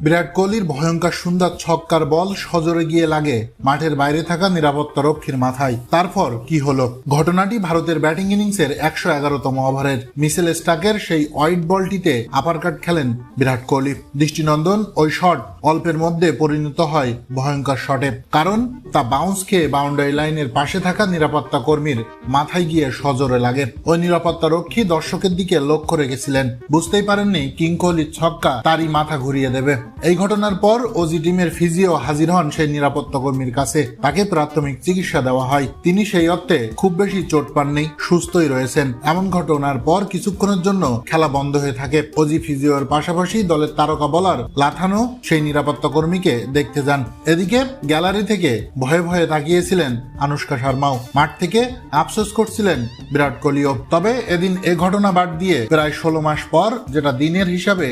বিরাট কোহলির ভয়ঙ্কর সুন্দর ছক্কার বল সজোরে গিয়ে লাগে মাঠের বাইরে থাকা নিরাপত্তা রক্ষীর মাথায়। তারপর কি হলো? ঘটনাটি ভারতের ব্যাটিং ইনিংসের 111তম ওভারের মিচেল স্টার্কের সেই ওয়াইড বলটিতে আপারকাট খেলেন বিরাট কোহলি। দৃষ্টিনন্দন ওই শট অল্পের মধ্যে পরিণত হয় ভয়ঙ্কর শটে, কারণ তা বাউন্স খেয়ে বাউন্ডারি লাইনের পাশে থাকা নিরাপত্তা কর্মীর মাথায় গিয়ে সজোরে লাগে। ওই নিরাপত্তা রক্ষী দর্শকের দিকে লক্ষ্য রেখেছিলেন, বুঝতেই পারেননি কিং কোহলির ছক্কা তারই মাথা ঘুরিয়ে দেবে। এই ঘটনার পর ওজি টিমের ফিজিও হাজির হন সেই নিরাপত্তা কর্মীর কাছে। তাকে প্রাথমিক চিকিৎসা দেওয়া হয়। তিনি সেই অর্থে খুব বেশি চোট পাননি, সুস্থই রয়েছেন। এমন ঘটনার পর কিছুক্ষণের জন্য খেলা বন্ধ হয়ে থাকে। ওজি ফিজিওর পাশাপাশি দলের তারকা বোলার লাথানো সেই নিরাপত্তা কর্মীকে দেখতে যান। এদিকে গ্যালারি থেকে ভয়ে ভয়ে তাকিয়েছিলেন আনুশকা শর্মাও। মাঠ থেকে আফসোস করছিলেন বিরাট কোহলিও। তবে এদিন এ ঘটনা বাদ দিয়ে প্রায় 16 মাস পর, যেটা দিনের হিসাবে